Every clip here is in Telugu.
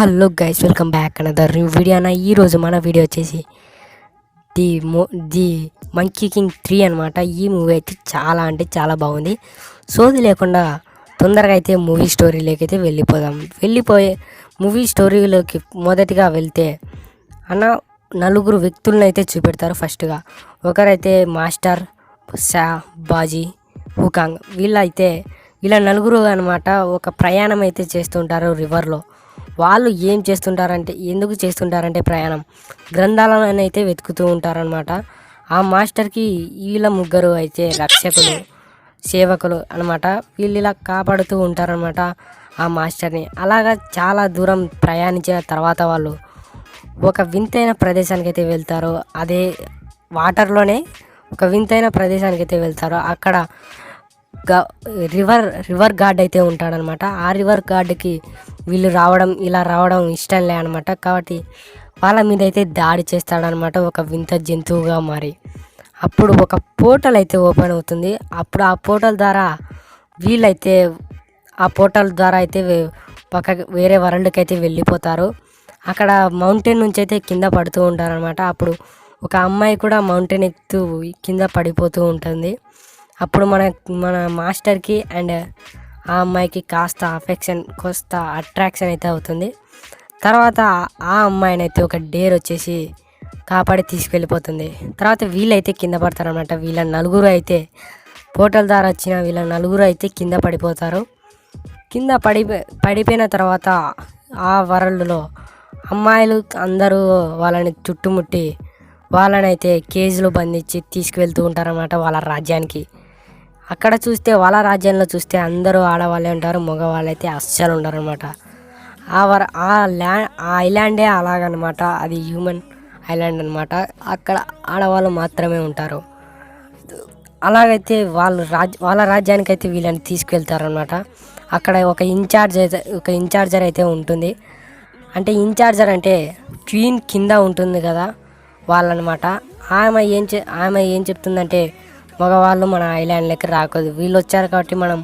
Hello guys, welcome back another new video అన్న. ఈరోజు మన వీడియో వచ్చేసి ది మంకీ కింగ్ 3 అనమాట. ఈ మూవీ అయితే చాలా అంటే చాలా బాగుంది. సోది లేకుండా తొందరగా అయితే మూవీ స్టోరీలోకి అయితే వెళ్ళిపోయే మూవీ స్టోరీలోకి మొదటిగా వెళ్తే అన్న నలుగురు వ్యక్తులను అయితే చూపెడతారు. ఫస్ట్గా ఒకరైతే మాస్టర్, షా, బాజీ, హుకాంగ్. వీళ్ళ నలుగురు అనమాట ఒక ప్రయాణం అయితే చేస్తుంటారు రివర్లో. వాళ్ళు ఏం చేస్తుంటారంటే, ఎందుకు చేస్తుంటారంటే ప్రయాణం గ్రంథాలను అయితే వెతుకుతూ ఉంటారనమాట. ఆ మాస్టర్కి వీళ్ళ ముగ్గురు అయితే రక్షకులు, సేవకులు అనమాట. వీళ్ళు ఇలా కాపాడుతూ ఉంటారనమాట ఆ మాస్టర్ని. అలాగా చాలా దూరం ప్రయాణించిన తర్వాత వాళ్ళు ఒక వింతైన ప్రదేశానికి అయితే వెళ్తారు. అదే వాటర్లోనే ఒక వింతైన ప్రదేశానికి అయితే వెళ్తారు. అక్కడ రివర్ గార్డ్ అయితే ఉంటాడనమాట. ఆ రివర్ గార్డ్కి వీళ్ళు ఇలా రావడం ఇష్టంలే అనమాట. కాబట్టి వాళ్ళ మీద అయితే దాడి చేస్తాడనమాట ఒక వింత జంతువుగా మారి. అప్పుడు ఒక పోర్టల్ అయితే ఓపెన్ అవుతుంది. అప్పుడు ఆ పోర్టల్ ద్వారా అయితే వేరే వరల్డ్కి అయితే వెళ్ళిపోతారు. అక్కడ మౌంటైన్ నుంచి అయితే కింద పడుతూ ఉంటారనమాట. అప్పుడు ఒక అమ్మాయి కూడా మౌంటైన్ ఎక్కుతూ కింద పడిపోతూ ఉంటుంది. అప్పుడు మన మాస్టర్కి అండ్ ఆ అమ్మాయికి కాస్త అట్రాక్షన్ అయితే అవుతుంది. తర్వాత ఆ అమ్మాయిని అయితే ఒక డేర్ వచ్చేసి కాపాడి తీసుకెళ్ళిపోతుంది. తర్వాత వీళ్ళైతే కింద పడతారనమాట. వీళ్ళ నలుగురు అయితే కింద పడిపోతారు. కింద పడిపోయిన తర్వాత ఆ వరల్డ్లో అమ్మాయిలు అందరూ వాళ్ళని చుట్టుముట్టి వాళ్ళనైతే కేజీలో బంధించి తీసుకువెళ్తూ ఉంటారన్నమాట వాళ్ళ రాజ్యానికి. అక్కడ చూస్తే వాళ్ళ రాజ్యంలో చూస్తే అందరూ ఆడవాళ్ళే ఉంటారు, మగవాళ్ళైతే అస్సలు ఉండరు అనమాట. ఆ ఐలాండే అలాగనమాట. అది హ్యూమన్ ఐలాండ్ అనమాట. అక్కడ ఆడవాళ్ళు మాత్రమే ఉంటారు. అలాగైతే వాళ్ళ రాజ్యానికి అయితే వీళ్ళని తీసుకువెళ్తారనమాట. అక్కడ ఒక ఇన్ఛార్జర్ అయితే ఉంటుంది. అంటే ఇన్ఛార్జర్ అంటే క్వీన్ కింద ఉంటుంది కదా వాళ్ళనమాట. ఆమె ఏం చెప్తుందంటే, మగవాళ్ళు మన ఐలాండ్లోకి రాకూడదు, వీళ్ళు వచ్చారు కాబట్టి మనం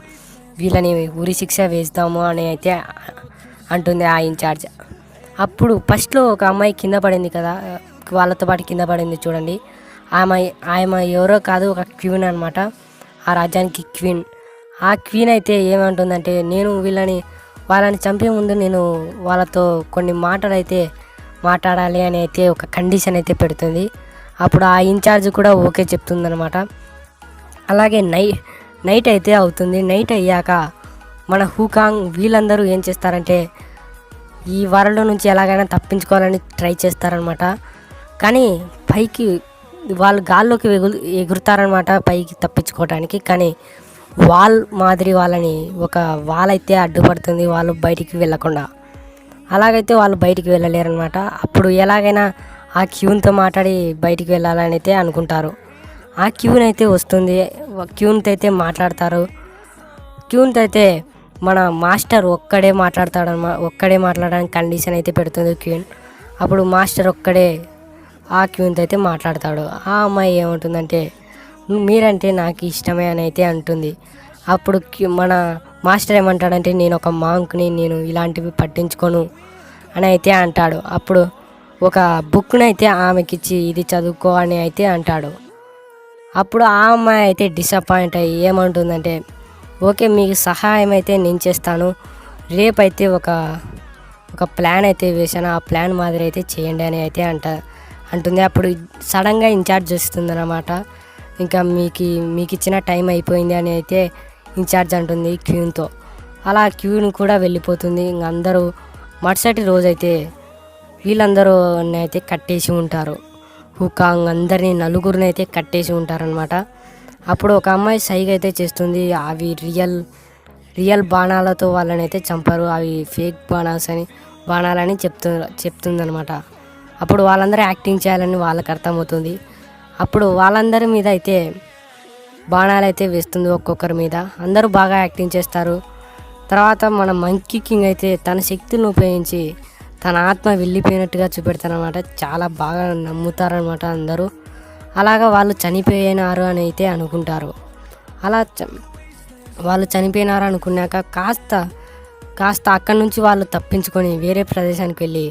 వీళ్ళని ఉరి శిక్ష వేస్తాము అని అయితే అంటుంది ఆ ఇన్ఛార్జ్. అప్పుడు ఫస్ట్లో ఒక అమ్మాయి కింద పడింది కదా, వాళ్ళతో పాటు కింద పడింది చూడండి. ఆమె ఎవరో కాదు, ఒక క్వీన్ అనమాట. ఆ రాజ్యానికి క్వీన్. ఆ క్వీన్ అయితే ఏమంటుందంటే, నేను వాళ్ళని చంపే ముందు నేను వాళ్ళతో కొన్ని మాటలు అయితే మాట్లాడాలి అని అయితే ఒక కండిషన్ అయితే పెడుతుంది. అప్పుడు ఆ ఇన్ఛార్జ్ కూడా ఓకే చెప్తుందనమాట. అలాగే నైట్ అయితే అవుతుంది. నైట్ అయ్యాక మన హుకాంగ్ వీళ్ళందరూ ఏం చేస్తారంటే ఈ వరల్డ్ నుంచి ఎలాగైనా తప్పించుకోవాలని ట్రై చేస్తారనమాట. కానీ పైకి వాళ్ళు గాల్లోకి ఎగురుతారనమాట పైకి తప్పించుకోవడానికి. కానీ ఒక వాల్ అయితే అడ్డుపడుతుంది వాళ్ళు బయటికి వెళ్ళకుండా. అలాగైతే వాళ్ళు బయటికి వెళ్ళలేరనమాట. అప్పుడు ఎలాగైనా ఆ క్యూన్తో మాట్లాడి బయటికి వెళ్ళాలని అయితే అనుకుంటారు. ఆ క్యూన్ అయితే వస్తుంది. క్యూన్తో అయితే మాట్లాడతారు. క్యూన్తో అయితే మన మాస్టర్ ఒక్కడే మాట్లాడడానికి కండిషన్ అయితే పెడుతుంది క్యూన్. అప్పుడు మాస్టర్ ఒక్కడే ఆ క్యూన్తో అయితే మాట్లాడతాడు. ఆ అమ్మాయి ఏమంటుందంటే, మీరంటే నాకు ఇష్టమే అని అయితే అంటుంది. అప్పుడు మన మాస్టర్ ఏమంటాడంటే, నేను ఒక మాంక్ని, నేను ఇలాంటివి పట్టించుకోను అని అయితే అంటాడు. అప్పుడు ఒక బుక్ని అయితే ఆమెకిచ్చి ఇది చదువుకో అని అయితే అంటాడు. అప్పుడు ఆ అమ్మాయి అయితే డిసప్పాయింట్ అయ్యి ఏమంటుందంటే, ఓకే మీకు సహాయం అయితే నేను చేస్తాను, రేపైతే ఒక ప్లాన్ అయితే వేసాను, ఆ ప్లాన్ మాదిరి అయితే చేయండి అని అయితే అంటుంది. అప్పుడు సడన్గా ఇన్ఛార్జ్ వస్తుంది అన్నమాట. ఇంకా మీకు ఇచ్చిన టైం అయిపోయింది అని అయితే ఇన్ఛార్జ్ అంటుంది క్యూన్తో. అలా క్యూన్ కూడా వెళ్ళిపోతుంది. ఇంక అందరూ మరుసటి రోజైతే వీళ్ళందరూ అయితే కట్టేసి ఉంటారు. హుకాంగ్ అందరినీ నలుగురిని అయితే కట్టేసి ఉంటారనమాట. అప్పుడు ఒక అమ్మాయి సైగ అయితే చేస్తుంది. అవి రియల్ బాణాలతో వాళ్ళని అయితే చంపరు, అవి ఫేక్ బాణాలని చెప్తుందనమాట. అప్పుడు వాళ్ళందరూ యాక్టింగ్ చేయాలని వాళ్ళకి అర్థమవుతుంది. అప్పుడు వాళ్ళందరి మీద అయితే బాణాలు అయితే వేస్తుంది, ఒక్కొక్కరి మీద. అందరూ బాగా యాక్టింగ్ చేస్తారు. తర్వాత మన మంకీ కింగ్ అయితే తన శక్తులను ఉపయోగించి తన ఆత్మ వెళ్ళిపోయినట్టుగా చూపెడతారనమాట. చాలా బాగా నమ్ముతారనమాట అందరూ. అలాగా వాళ్ళు చనిపోయినారు అని అయితే అనుకుంటారు. అలా వాళ్ళు చనిపోయినారు అనుకున్నాక కాస్త అక్కడి నుంచి వాళ్ళు తప్పించుకొని వేరే ప్రదేశానికి వెళ్ళి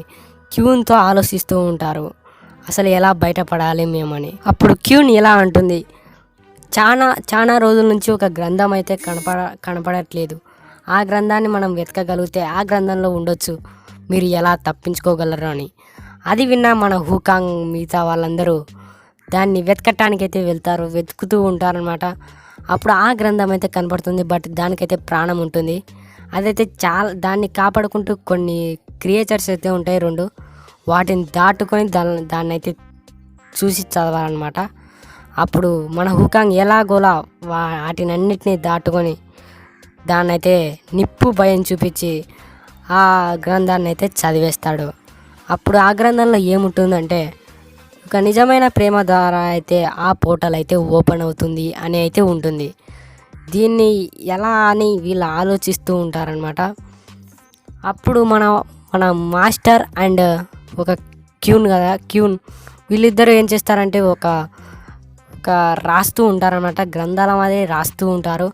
క్యూన్తో ఆలోచిస్తూ ఉంటారు, అసలు ఎలా బయటపడాలి మేమని. అప్పుడు క్యూన్ ఎలా అంటుంది, చాలా చాలా రోజుల నుంచి ఒక గ్రంథం అయితే కనపడట్లేదు. ఆ గ్రంథాన్ని మనం వెతకగలిగితే ఆ గ్రంథంలో ఉండొచ్చు, మీరు ఎలా తప్పించుకోగలరు అని. అది విన్నా మన హూకాంగ్ మిగతా వాళ్ళందరూ దాన్ని వెతకటానికైతే వెళ్తారు, వెతుకుతూ ఉంటారనమాట. అప్పుడు ఆ గ్రంథం అయితే కనపడుతుంది, బట్ దానికైతే ప్రాణం ఉంటుంది. అదైతే దాన్ని కాపాడుకుంటూ కొన్ని క్రియేచర్స్ అయితే ఉంటాయి 2, వాటిని దాటుకొని దాన్ని అయితే చూసి చదవాలన్నమాట. అప్పుడు మన హూకాంగ్ ఎలాగోలా వాటినన్నిటినీ దాటుకొని దాన్నైతే నిప్పు భయం చూపించి ఆ గ్రంథాన్ని అయితే చదివేస్తాడు. అప్పుడు ఆ గ్రంథంలో ఏముంటుందంటే, ఒక నిజమైన ప్రేమ ద్వారా అయితే ఆ పోర్టల్ అయితే ఓపెన్ అవుతుంది అని అయితే ఉంటుంది. దీన్ని ఎలా అని వీళ్ళు ఆలోచిస్తూ ఉంటారనమాట. అప్పుడు మన మాస్టర్ అండ్ ఒక క్యూన్ వీళ్ళిద్దరూ ఏం చేస్తారంటే ఒక రాస్తూ ఉంటారనమాట, గ్రంథాల మాదిరి రాస్తూ ఉంటారు.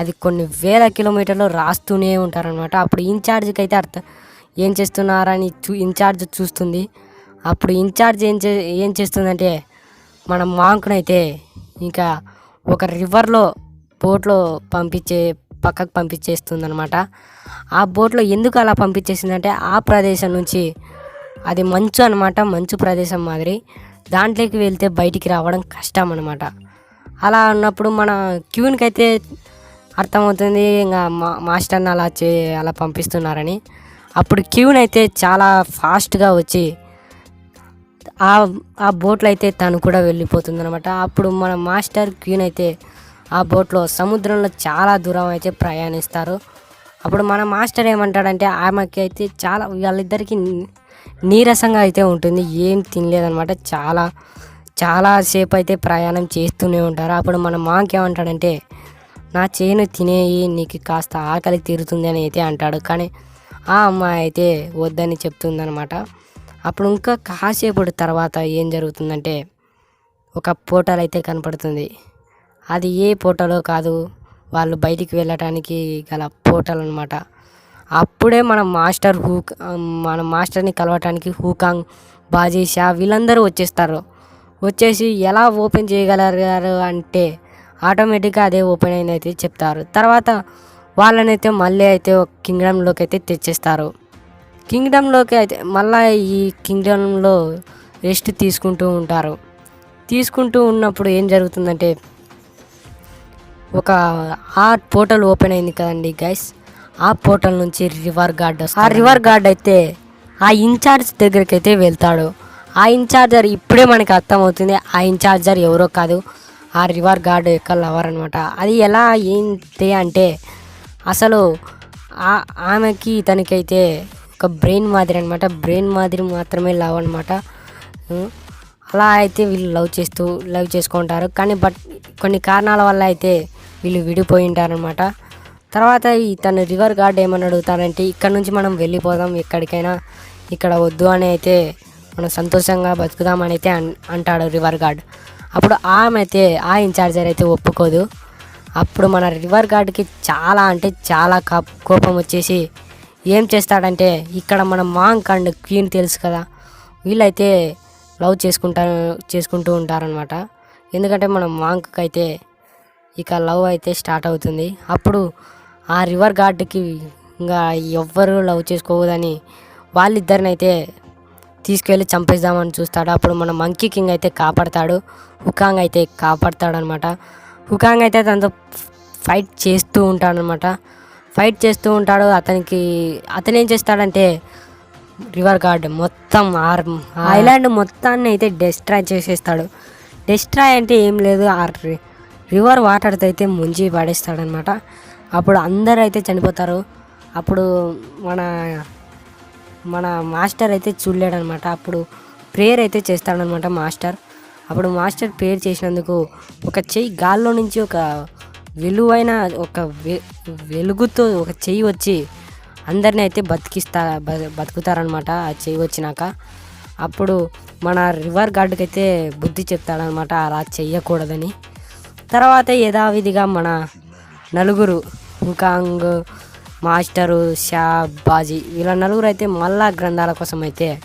అది కొన్ని వేల కిలోమీటర్లు రాస్తూనే ఉంటారనమాట. అప్పుడు ఇన్ఛార్జ్కి అయితే ఏం చేస్తున్నారని ఇన్ఛార్జ్ చూస్తుంది. అప్పుడు ఇన్ఛార్జ్ ఏం చేస్తుందంటే మన మాంక్నైతే ఇంకా ఒక రివర్లో బోట్లో పక్కకు పంపించేస్తుంది అనమాట. ఆ బోట్లో ఎందుకు అలా పంపించేసిందంటే ఆ ప్రదేశం నుంచి, అది మంచు అనమాట, మంచు ప్రదేశం మాదిరి, దాంట్లోకి వెళ్తే బయటికి రావడం కష్టం అనమాట. అలా ఉన్నప్పుడు మన క్యూన్కి అయితే అర్థమవుతుంది ఇంకా మాస్టర్ని అలా పంపిస్తున్నారని. అప్పుడు క్యూన్ అయితే చాలా ఫాస్ట్గా వచ్చి ఆ బోట్లో అయితే తను కూడా వెళ్ళిపోతుంది అనమాట. అప్పుడు మన మాస్టర్ క్యూన్ అయితే ఆ బోట్లో సముద్రంలో చాలా దూరం అయితే ప్రయాణిస్తారు. అప్పుడు మన మాస్టర్ ఏమంటాడంటే ఆమెకి అయితే వాళ్ళిద్దరికీ నీరసంగా అయితే ఉంటుంది, ఏం తినలేదనమాట, చాలా సేపు అయితే ప్రయాణం చేస్తూనే ఉంటారు. అప్పుడు మన మాంక్ ఏమంటాడంటే, నా చేను తినేయి, నీకు కాస్త ఆకలి తీరుతుంది అని అయితే అంటాడు. కానీ ఆ అమ్మాయి అయితే వద్దని చెప్తుందనమాట. అప్పుడు ఇంకా కాసేపటి తర్వాత ఏం జరుగుతుందంటే ఒక పోర్టల్ అయితే కనపడుతుంది. అది ఏ పోర్టలో కాదు, వాళ్ళు బయటికి వెళ్ళటానికి గల పోర్టల్ అనమాట. అప్పుడే మన మాస్టర్ని కలవటానికి హూకాంగ్, బాజీ షా వీళ్ళందరూ వచ్చేసి ఎలా ఓపెన్ చేయగలరు అంటే ఆటోమేటిక్గా అదే ఓపెన్ అయింది అయితే చెప్తారు. తర్వాత వాళ్ళనైతే మళ్ళీ అయితే ఒక కింగ్డమ్లోకి అయితే తెచ్చేస్తారు. కింగ్డమ్లోకి అయితే మళ్ళీ ఈ కింగ్డమ్లో రెస్ట్ తీసుకుంటూ ఉన్నప్పుడు ఏం జరుగుతుందంటే ఒక పోర్టల్ ఓపెన్ అయింది కదండి గైస్. ఆ పోర్టల్ నుంచి రివర్ గార్డ్ వస్తాడు. ఆ రివర్ గార్డ్ అయితే ఆ ఇన్ఛార్జ్ దగ్గరికి అయితే వెళ్తాడు. ఆ ఇన్ఛార్జర్ ఇప్పుడే మనకి అర్థమవుతుంది, ఆ ఇన్ఛార్జర్ ఎవరో కాదు, ఆ రివర్ గార్డ్ యొక్క లవర్ అనమాట. అది ఎలా ఏంటి అంటే అసలు ఆమెకి ఇతనికైతే ఒక బ్రెయిన్ మాదిరి అనమాట, బ్రెయిన్ మాదిరి మాత్రమే లవ్ అనమాట. అలా అయితే వీళ్ళు లవ్ చేసుకుంటారు. కానీ కొన్ని కారణాల వల్ల అయితే వీళ్ళు విడిపోయి ఉంటారనమాట. తర్వాత తను రివర్ గార్డ్ ఏమని అడుగుతారంటే, ఇక్కడ నుంచి మనం వెళ్ళిపోదాం ఎక్కడికైనా, ఇక్కడ వద్దు అని అయితే మనం సంతోషంగా బతుకుదామని అయితే అంటాడు రివర్ గార్డ్. అప్పుడు ఆమె అయితే ఆ ఇన్ఛార్జర్ అయితే ఒప్పుకోదు. అప్పుడు మన రివర్ గార్డ్కి చాలా కోపం వచ్చేసి ఏం చేస్తాడంటే, ఇక్కడ మన మాంక్ అండ్ క్వీన్ తెలుసు కదా, వీళ్ళైతే లవ్ చేసుకుంటూ ఉంటారనమాట. ఎందుకంటే మన మాంక్కి అయితే ఇక లవ్ అయితే స్టార్ట్ అవుతుంది. అప్పుడు ఆ రివర్ గార్డ్కి ఇంకా ఎవ్వరూ లవ్ చేసుకోవద్దని వాళ్ళిద్దరినైతే తీసుకెళ్ళి చంపేద్దామని చూస్తాడు. అప్పుడు మన మంకీ కింగ్ అయితే కాపాడతాడు, హుకాంగ్ అయితే కాపాడతాడనమాట. హుకాంగ్ అయితే తనతో ఫైట్ చేస్తూ ఉంటాడు. అతను ఏం చేస్తాడంటే రివర్ గార్డ్ మొత్తం ఐలాండ్ మొత్తాన్ని అయితే డిస్ట్రాయ్ చేసేస్తాడు. డిస్ట్రాయ్ అంటే ఏం లేదు, ఆ రివర్ వాటర్తో అయితే ముంచి పడేస్తాడనమాట. అప్పుడు అందరూ అయితే చనిపోతారు. అప్పుడు మన మాస్టర్ అయితే చూడలేడనమాట. అప్పుడు ప్రేయర్ అయితే చేస్తాడనమాట మాస్టర్. అప్పుడు మాస్టర్ ప్రేయర్ చేసినందుకు ఒక చెయ్యి గాల్లో నుంచి ఒక వెలువైన వెలుగుతో ఒక చెయ్యి వచ్చి అందరినీ అయితే బతుకుతారనమాట ఆ చెయ్యి వచ్చినాక. అప్పుడు మన రివర్ గార్డ్కి అయితే బుద్ధి చెప్తాడనమాట అలా చెయ్యకూడదని. తర్వాత యథావిధిగా మన నలుగురు హుకాంగ్, మాస్టరు, షా, బాజీ వీళ్ళ నలుగురు అయితే మళ్ళా గ్రంథాల కోసం అయితే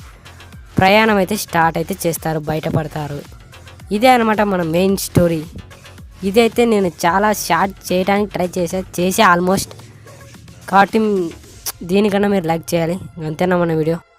ప్రయాణం అయితే స్టార్ట్ అయితే చేస్తారు, బయటపడతారు. ఇదే అనమాట మన మెయిన్ స్టోరీ. ఇదైతే నేను చాలా షార్ట్ చేయడానికి ట్రై చేసే ఆల్మోస్ట్. కాబట్టి దీనికన్నా మీరు లైక్ చేయాలి. అంతేనా మన వీడియో.